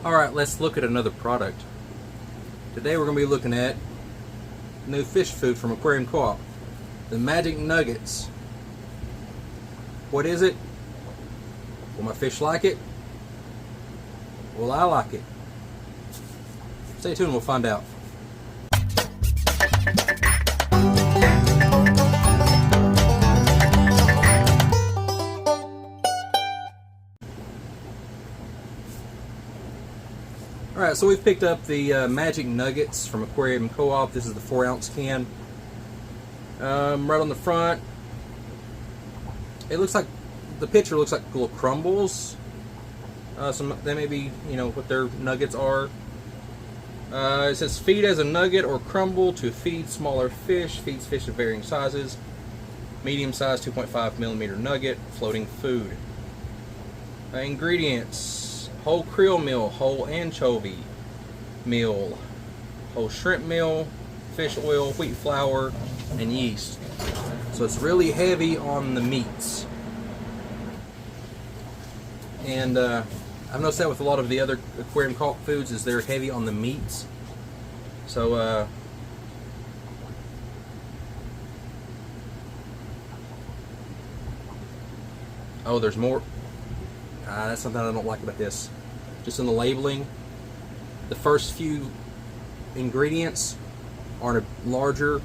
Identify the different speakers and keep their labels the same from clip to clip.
Speaker 1: Alright, let's look at another product. Today we're going to be looking at new fish food from Aquarium Co-op. The Magic Nuggets. What is it? Will my fish like it? Will I like it? Stay tuned, we'll find out. Alright, so we've picked up the Magic Nuggets from Aquarium Co-op. This is the 4-ounce can. Right on the front, it looks like, the picture looks like little crumbles. They may be, what their nuggets are. It says feed as a nugget or crumble to feed smaller fish. Feeds fish of varying sizes. Medium size 2.5 millimeter nugget. Floating food. Ingredients: whole krill meal, whole anchovy meal, whole shrimp meal, fish oil, wheat flour, and yeast. So it's really heavy on the meats. And I've noticed that with a lot of the other Aquarium Co-op foods, is they're heavy on the meats. So oh, there's more. That's something I don't like about this. Just in the labeling, the first few ingredients are in a larger,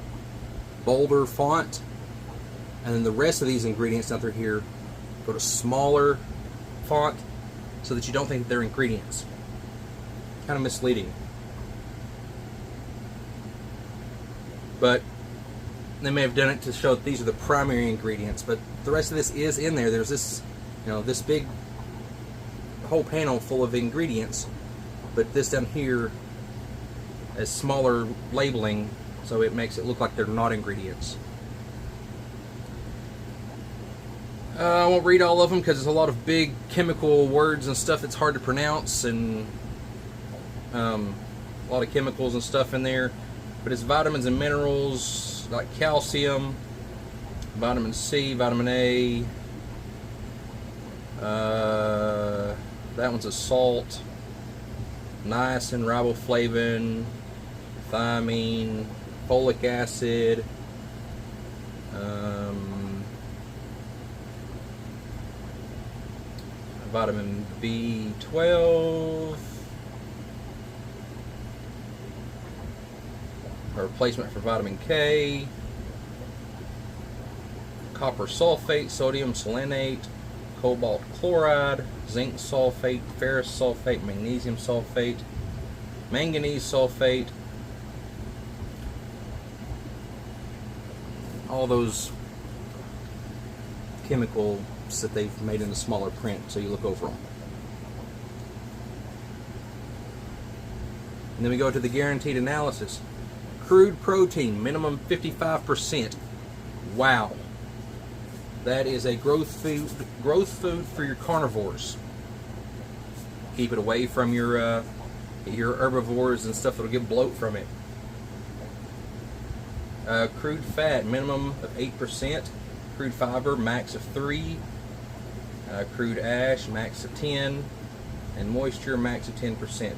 Speaker 1: bolder font, and then the rest of these ingredients down through here go to smaller font, so that you don't think they're ingredients. Kind of misleading. But they may have done it to show that these are the primary ingredients, but the rest of this is in there. There's this, this big whole panel full of ingredients, but this down here has smaller labeling, so it makes it look like they're not ingredients. I won't read all of them because there's a lot of big chemical words and stuff that's hard to pronounce, and a lot of chemicals and stuff in there. But it's vitamins and minerals like calcium, vitamin C, vitamin A. That one's a salt, niacin, riboflavin, thiamine, folic acid, vitamin B12, a replacement for vitamin K, copper sulfate, sodium selenate, cobalt chloride, zinc sulfate, ferrous sulfate, magnesium sulfate, manganese sulfate. All those chemicals that they've made in a smaller print, so you look over them. And then we go to the guaranteed analysis. Crude protein, minimum 55%. Wow. That is a growth food for your carnivores. Keep it away from your herbivores and stuff that'll get bloat from it. Crude fat, minimum of 8%. Crude fiber, max of 3. Crude ash, max of 10. And moisture, max of 10%.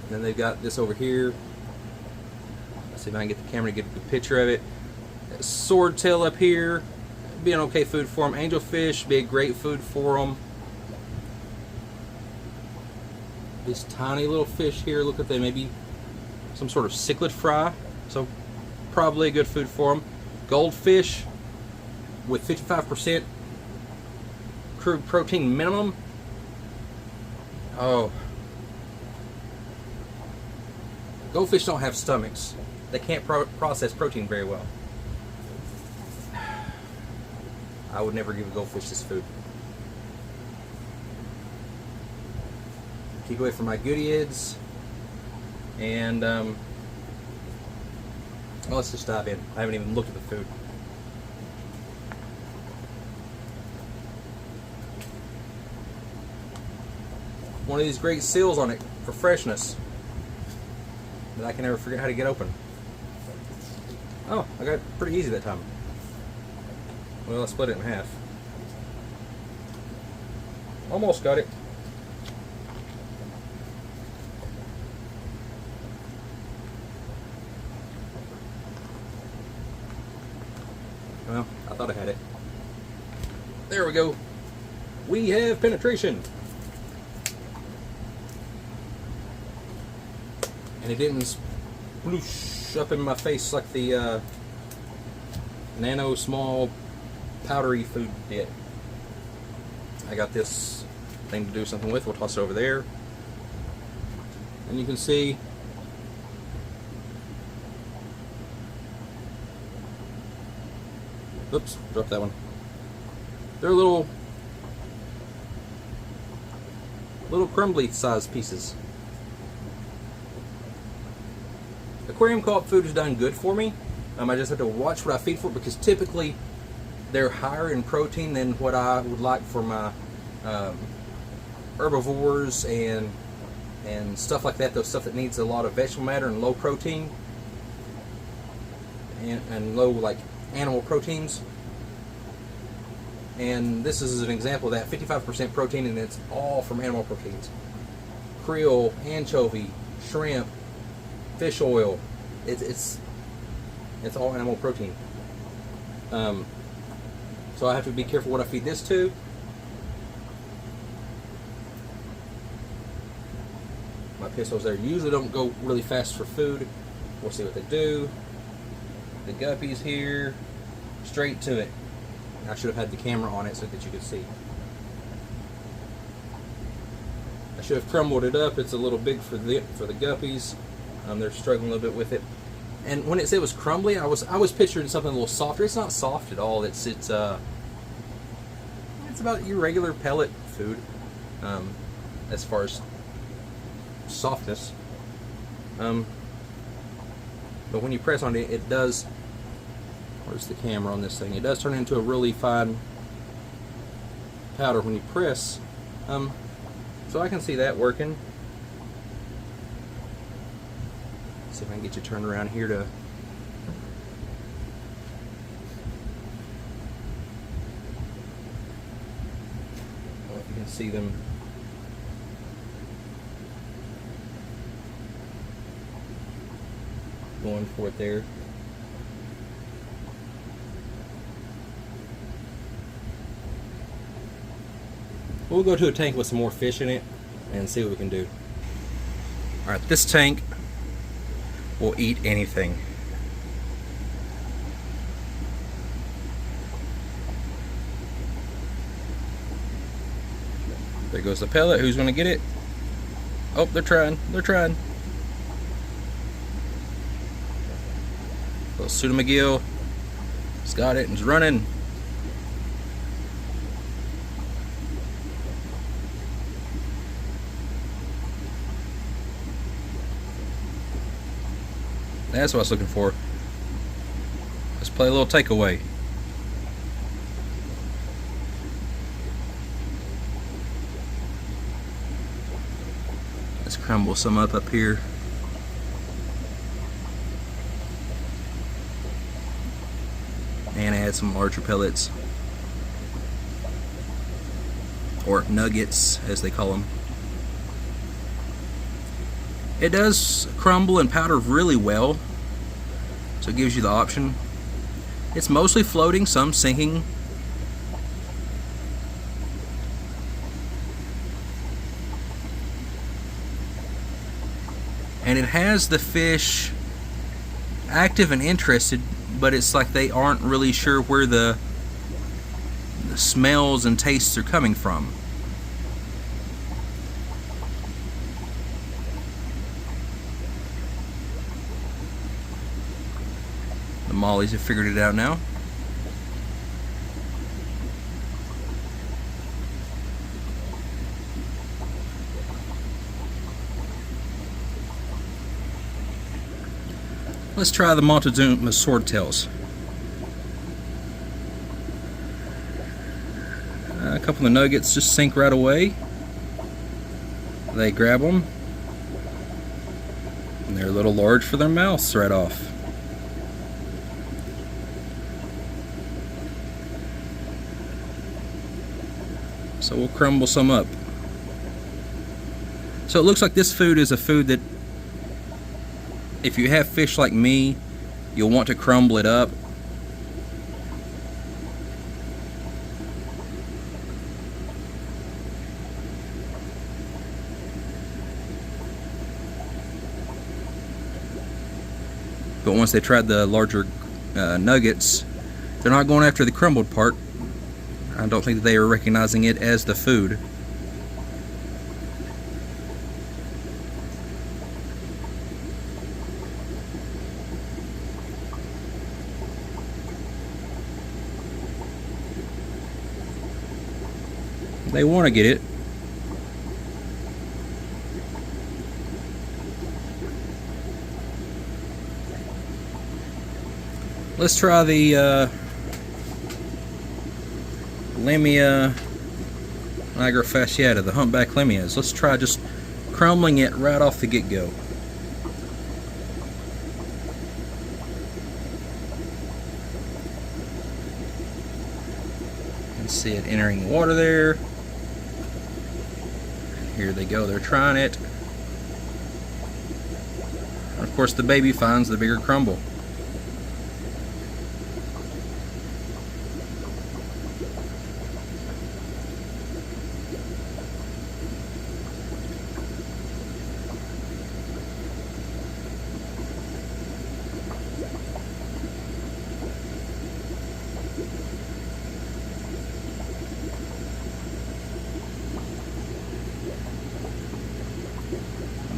Speaker 1: Then they've got this over here. Let's see if I can get the camera to get a good picture of it. Swordtail up here, be an okay food for them. Angelfish, be a great food for them. This tiny little fish here, look at that, maybe some sort of cichlid fry, so probably a good food for them. Goldfish with 55% crude protein minimum. Oh. Goldfish don't have stomachs. They can't process protein very well. I would never give a goldfish this food. Keep away from my goodieads. And well, let's just dive in. I haven't even looked at the food. One of these great seals on it for freshness that I can never figure out how to get open. Oh, I got it pretty easy that time. Well, I split it in half. Almost got it. Well, I thought I had it. There we go. We have penetration. And it didn't sploosh up in my face like the nano small powdery food did. I got this thing to do something with. We'll toss it over there. And you can see oops, dropped that one. They're little crumbly sized pieces. Aquarium co-op food has done good for me. I just have to watch what I feed for it, because typically they're higher in protein than what I would like for my herbivores and stuff like that. Those stuff that needs a lot of vegetable matter and low protein and low like animal proteins. And this is an example of that. 55% protein, and it's all from animal proteins. Krill, anchovy, shrimp, fish oil. It's all animal protein. So I have to be careful what I feed this to. My pistols there usually don't go really fast for food. We'll see what they do. The guppies here, straight to it. I should have had the camera on it so that you could see. I should have crumbled it up. It's a little big for the guppies. They're struggling a little bit with it. And when it said it was crumbly, I was picturing something a little softer. It's not soft at all. It's about your regular pellet food as far as softness. But when you press on it, it does. Where's the camera on this thing? It does turn into a really fine powder when you press. So I can see that working. See if I can get you turned around here to. Well, if you can see them. Going for it there. We'll go to a tank with some more fish in it and see what we can do. Alright, this tank will eat anything. There goes the pellet. Who's going to get it? Oh, they're trying. They're trying. Little Suda McGill. He's got it and he's running. That's what I was looking for. Let's play a little takeaway. Let's crumble some up here. And add some larger pellets. Or nuggets, as they call them. It does crumble and powder really well, so it gives you the option. It's mostly floating, some sinking. And it has the fish active and interested, but it's like they aren't really sure where the smells and tastes are coming from. The mollies have figured it out now. Let's try the Montezuma swordtails. A couple of the nuggets just sink right away. They grab them, and they're a little large for their mouths right off. So we'll crumble some up. So it looks like this food is a food that if you have fish like me, you'll want to crumble it up. But once they tried the larger nuggets, they're not going after the crumbled part. I don't think that they are recognizing it as the food. They want to get it. Let's try the Lemia nigra fasciata, the humpback lemias. Let's try just crumbling it right off the get-go. And see it entering the water there. Here they go, they're trying it. And of course the baby finds the bigger crumble.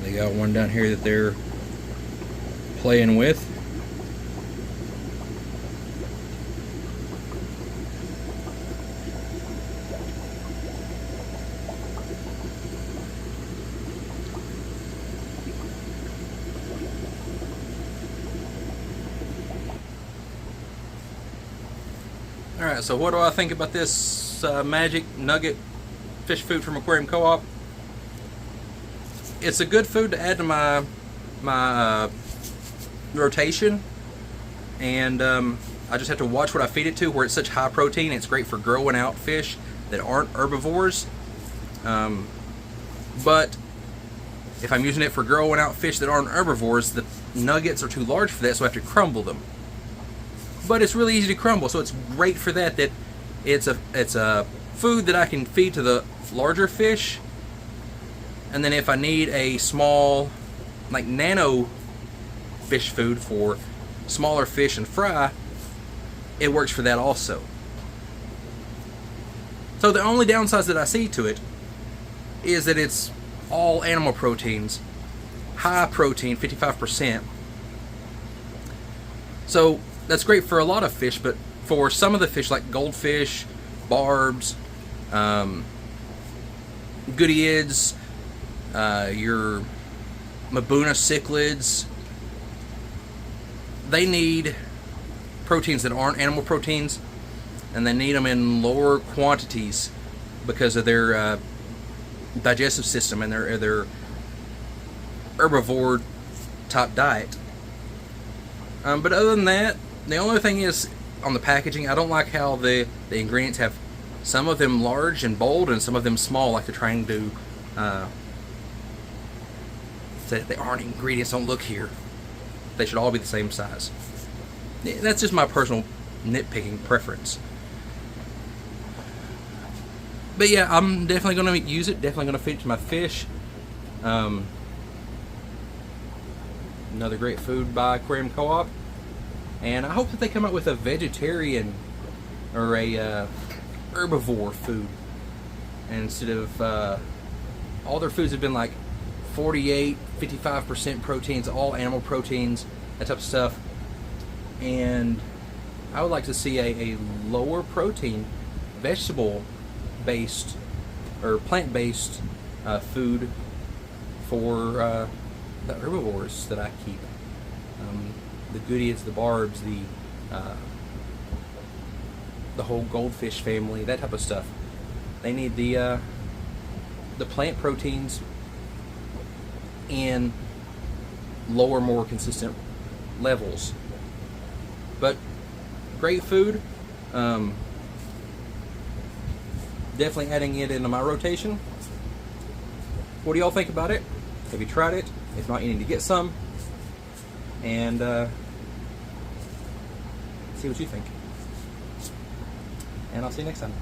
Speaker 1: They got one down here that they're playing with. Alright, so what do I think about this magic nugget fish food from Aquarium Co-op? It's a good food to add to my rotation, and I just have to watch what I feed it to, where it's such high protein. It's great for growing out fish that aren't herbivores, but if I'm using it for growing out fish that aren't herbivores, the nuggets are too large for that, so I have to crumble them. But it's really easy to crumble, so it's great for that. That it's a food that I can feed to the larger fish. And then if I need a small, like nano fish food for smaller fish and fry, it works for that also. So the only downsides that I see to it is that it's all animal proteins, high protein, 55%. So that's great for a lot of fish, but for some of the fish like goldfish, barbs, goodeids, your Mabuna cichlids, they need proteins that aren't animal proteins, and they need them in lower quantities because of their digestive system and their herbivore type diet. But other than that, the only thing is on the packaging, I don't like how the ingredients have some of them large and bold and some of them small, like they're trying to say that they aren't ingredients. Don't look here. They should all be the same size. That's just my personal nitpicking preference. But yeah, I'm definitely going to use it. Definitely going to feed it to my fish. Another great food by Aquarium Co-op. And I hope that they come up with a vegetarian or a herbivore food. And instead of all their foods have been like 48, 55% proteins, all animal proteins, that type of stuff. And I would like to see a lower protein, vegetable based or plant based food for the herbivores that I keep. The goodeids, the barbs, the whole goldfish family, that type of stuff. They need the plant proteins in lower, more consistent levels. But great food. Definitely adding it into my rotation. What do y'all think about it? Have you tried it? If not, you need to get some and see what you think. And I'll see you next time.